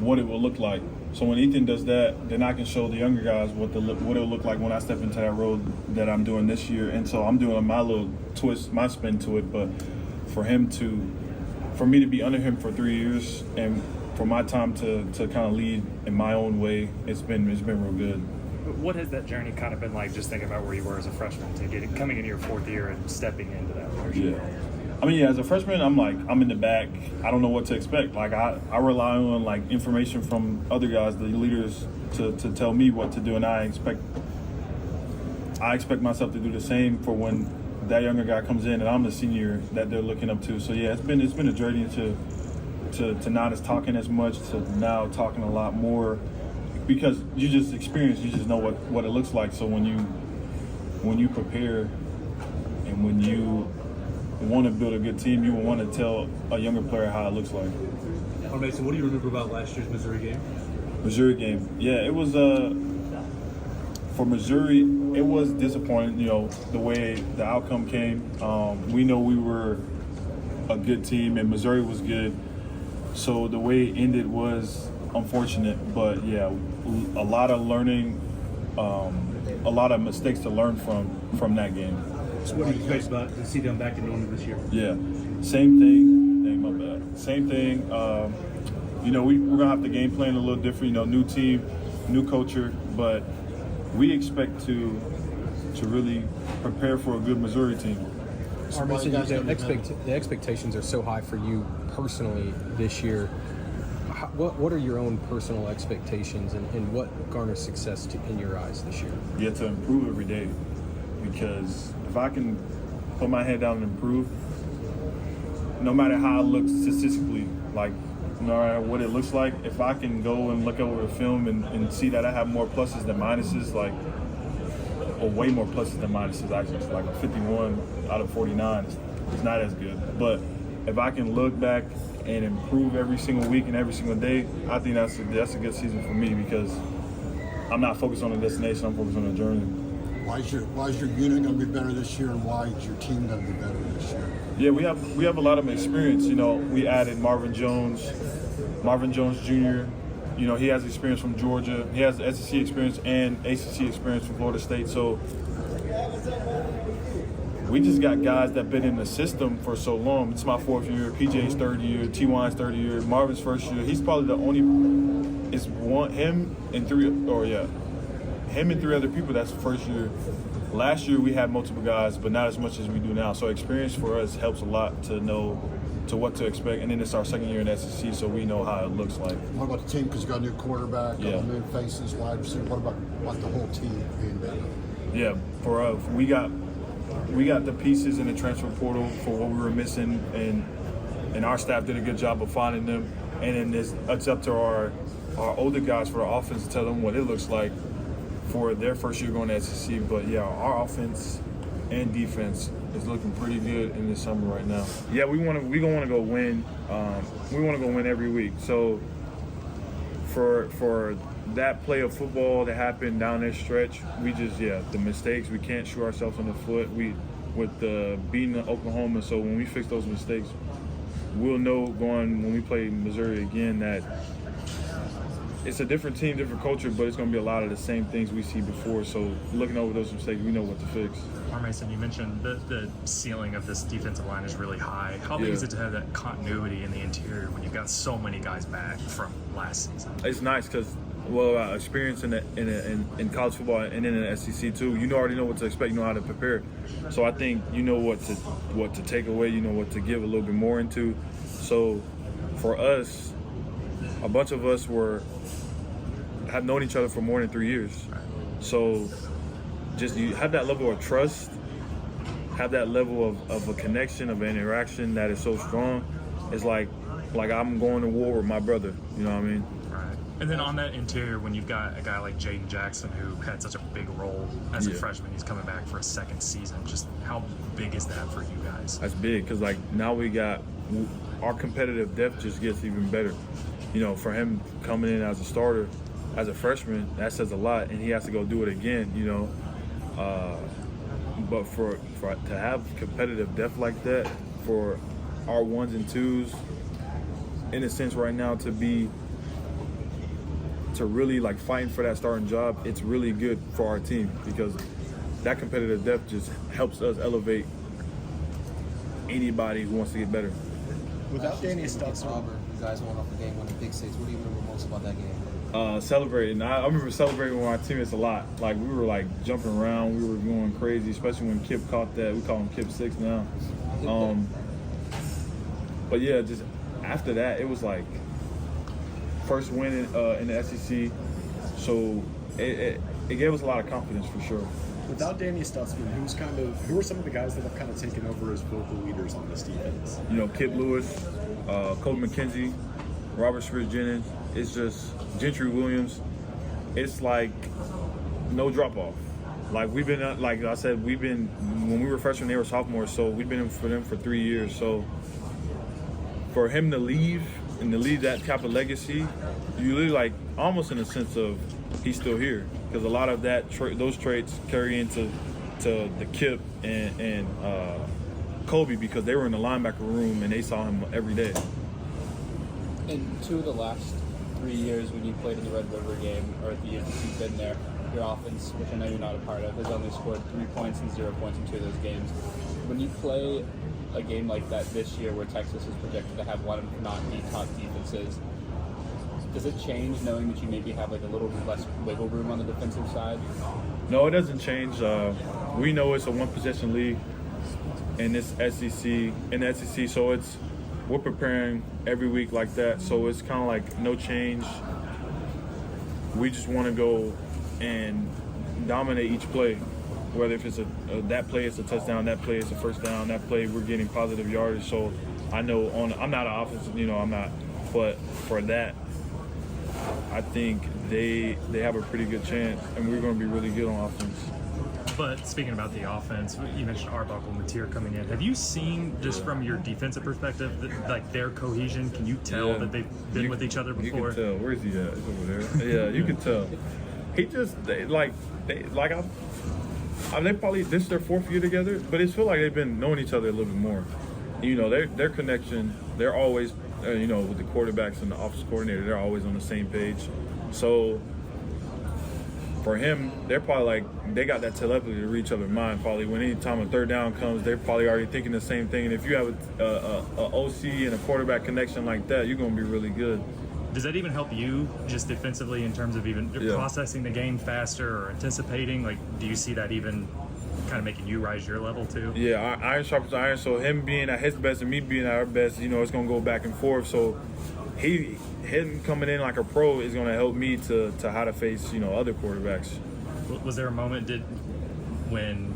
what it will look like. So when Ethan does that, then I can show the younger guys what it'll look like when I step into that role that I'm doing this year. And so I'm doing my little twist, my spin to it. But for me to be under him for 3 years and for my time to kind of lead in my own way, it's been real good. What has that journey kind of been like, just thinking about where you were as a freshman to coming into your 4th year and stepping into that leadership role? I mean, as a freshman, I'm in the back. I don't know what to expect. Like, I rely on, like, information from other guys, the leaders, to tell me what to do, and I expect myself to do the same for when that younger guy comes in and I'm the senior that they're looking up to. So, yeah, it's been a journey to not as talking as much to now talking a lot more, because you just know what it looks like. So when you prepare and when you want to build a good team, you will want to tell a younger player how it looks like. Mason, what do you remember about last year's Missouri game? Missouri game, yeah, it was for Missouri, it was disappointing. You know, the way the outcome came. We know we were a good team, and Missouri was good. So the way it ended was unfortunate, but yeah, a lot of learning, a lot of mistakes to learn from that game. So what do you expect about to see them back in Norman this year? Yeah, same thing. Dang, my bad. Same thing. You know, we're gonna have to game plan a little different. You know, new team, new culture, but we expect to really prepare for a good Missouri team. The expectations are so high for you personally this year. What are your own personal expectations, and what garners success in your eyes this year? Yeah, to improve every day, because if I can put my head down and improve, no matter how it looks statistically, like no matter what it looks like, if I can go and look over the film and see that I have more pluses than minuses, or way more pluses than minuses actually, it's like a 51 out of 49 is not as good. But if I can look back and improve every single week and every single day, I think that's a good season for me, because I'm not focused on the destination, I'm focused on the journey. Why is your unit going to be better this year, and why is your team going to be better this year? Yeah, we have a lot of experience. You know, we added Marvin Jones Jr. You know, he has experience from Georgia. He has SEC experience and ACC experience from Florida State. So we just got guys that been in the system for so long. It's my 4th year, PJ's 3rd year, T.Y.'s 3rd year, Marvin's 1st year. He's probably the only. It's him and 3 other people that's 1st year. Last year we had multiple guys, but not as much as we do now. So experience for us helps a lot to know what to expect. And then it's our 2nd year in SEC, so we know how it looks like. What about the team? Because you got a new quarterback, Yeah. new faces, wide receiver. What about the whole team being better? Yeah, for us, we got the pieces in the transfer portal for what we were missing, and our staff did a good job of finding them. And then it's up to our older guys for the offense to tell them what it looks like for their 1st year going to SEC. But yeah, our offense and defense is looking pretty good in the summer right now. Yeah, we gonna go win. We want to go win every week. So for that play of football that happened down this stretch, the mistakes, we can't shoot ourselves in the foot. With the beating Oklahoma, so when we fix those mistakes, we'll know when we play Missouri again that it's a different team, different culture, but it's going to be a lot of the same things we see before. So looking over those mistakes, we know what to fix. Mason, you mentioned the ceiling of this defensive line is really high. How big is it to have that continuity in the interior when you've got so many guys back from last season? It's nice because, experience in college football and in the SEC too, you already know what to expect, you know how to prepare. So I think you know what to take away, you know what to give a little bit more into. So for us, a bunch of us have known each other for more than 3 years. So just you have that level of trust, have that level of a connection, of an interaction that is so strong. It's like I'm going to war with my brother, you know what I mean? Right. And then on that interior, when you've got a guy like Jaden Jackson who had such a big role as a freshman, he's coming back for a 2nd season. Just how big is that for you guys? That's big because now we got our competitive depth just gets even better. You know, for him coming in as a starter, as a freshman, that says a lot, and he has to go do it again, you know. But for to have competitive depth like that, for our 1s and 2s, in a sense right now, to be to really like fighting for that starting job, it's really good for our team because that competitive depth just helps us elevate anybody who wants to get better. Without Danny Stutzman, Auburn, you guys won off the game winning Big Six. What do you remember most about that game? Celebrating. I remember celebrating with our teammates a lot. Like we were like jumping around, we were going crazy, especially when Kip caught that. We call him Kip 6 now. But yeah, just after that, it was like first win in the SEC, so it gave us a lot of confidence for sure. without Danny Stutzman, who are some of the guys that have kind of taken over as vocal leaders on this defense? You know, Kip Lewis, Cole McKenzie, Robert Spritz Jennings. It's just Gentry Williams. It's like no drop off. Like we've been, like I said, when we were freshmen, they were sophomores, so we've been in for them for 3 years. So for him to leave and to leave that type of legacy, you really like almost in a sense of he's still here because a lot of those traits carry into the Kip and Kobe because they were in the linebacker room and they saw him every day. In 2 of the last 3 years when you played in the Red River game, or the years that you've been there, your offense, which I know you're not a part of, has only scored 3 points and 0 points in 2 of those games. When you play a game like that this year where Texas is projected to have one of not the top defenses, does it change knowing that you maybe have like a little less wiggle room on the defensive side? No, it doesn't change. We know it's a one-possession league in this SEC, so we're preparing every week like that. So it's kind of like no change. We just want to go and dominate each play, whether if it's that play it's a touchdown, that play it's a first down, that play we're getting positive yardage. So I know I'm not an offensive, I'm not, but for that, I think they have a pretty good chance, and we're going to be really good on offense. But speaking about the offense, you mentioned Arbuckle, Mateer coming in. Have you seen, just from your defensive perspective, like their cohesion? Can you tell that they've been with each other before? You can tell. Where is he at? He's over there. Yeah, you can tell. He just they probably this is their 4th year together, but it feels like they've been knowing each other a little bit more. Their connection. They're always with the quarterbacks and the offensive coordinator, they're always on the same page. So for him, they're probably like they got that telepathy to read each other's mind. Probably when any time a third down comes, they're probably already thinking the same thing. And if you have a OC and a quarterback connection like that, you're going to be really good. Does that even help you just defensively in terms of even processing the game faster or anticipating? Like, do you see that even kind of making you rise your level too? Yeah, iron sharpens iron. So him being at his best and me being at our best, it's going to go back and forth. So him coming in like a pro is going to help me to how to face other quarterbacks. Was there a moment when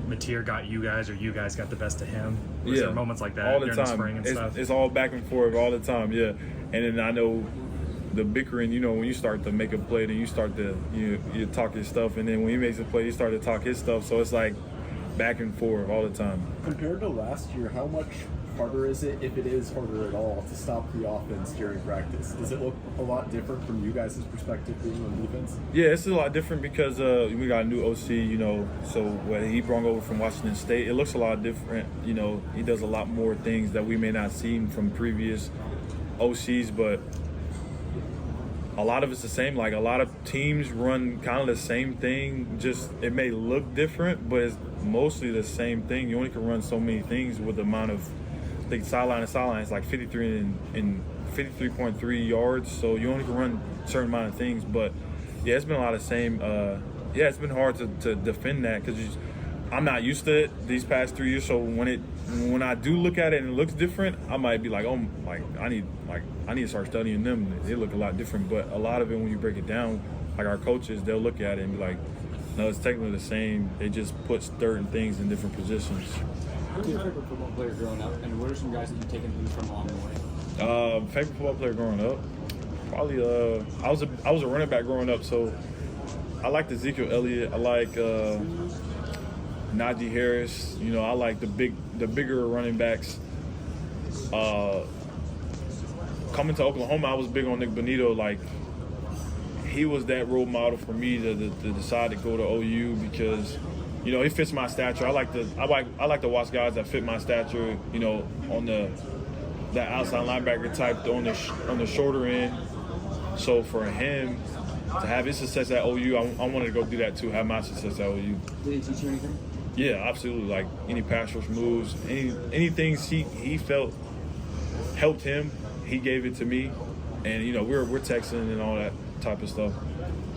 Mateer got you guys or you guys got the best of him? Was there moments like that all the during time. the spring and stuff? It's all back and forth all the time, yeah. And then I know the bickering, when you start to make a play, then you start to you talk his stuff, and then when he makes a play, you start to talk his stuff. So it's like back and forth all the time. Compared to last year, how much harder is it, if it is harder at all, to stop the offense during practice? Does it look a lot different from you guys' perspective being on defense? Yeah, it's a lot different because we got a new OC, so what he brought over from Washington State, it looks a lot different. He does a lot more things that we may not seen from previous OCs, but a lot of it's the same. Like a lot of teams run kind of the same thing, just it may look different, but it's mostly the same thing. You only can run so many things with the amount of, I think sideline to sideline is like 53 and 53.3 yards, so you only can run a certain amount of things. But yeah, it's been a lot of the same. It's been hard to defend that because I'm not used to it these past 3 years. So when I do look at it and it looks different, I might be like, I need to start studying them. They look a lot different. But a lot of it, when you break it down, like our coaches, they'll look at it and be like, no, it's technically the same. They just put certain things in different positions. Who's your favorite football player growing up, and what are some guys that you've taken from along the way? Favorite football player growing up? Probably I was a running back growing up, so I liked Ezekiel Elliott. I like Najee Harris. I like the bigger running backs. Coming to Oklahoma, I was big on Nick Bonito. Like he was that role model for me to decide to go to OU because he fits my stature. I like to watch guys that fit my stature. On that outside linebacker type, on the shorter end. So for him, to have his success at OU, I wanted to go do that too. Have my success at OU. Did he teach you anything? Yeah, absolutely. Like any pass rush moves, anything he felt helped him, he gave it to me, and we're texting and all that type of stuff.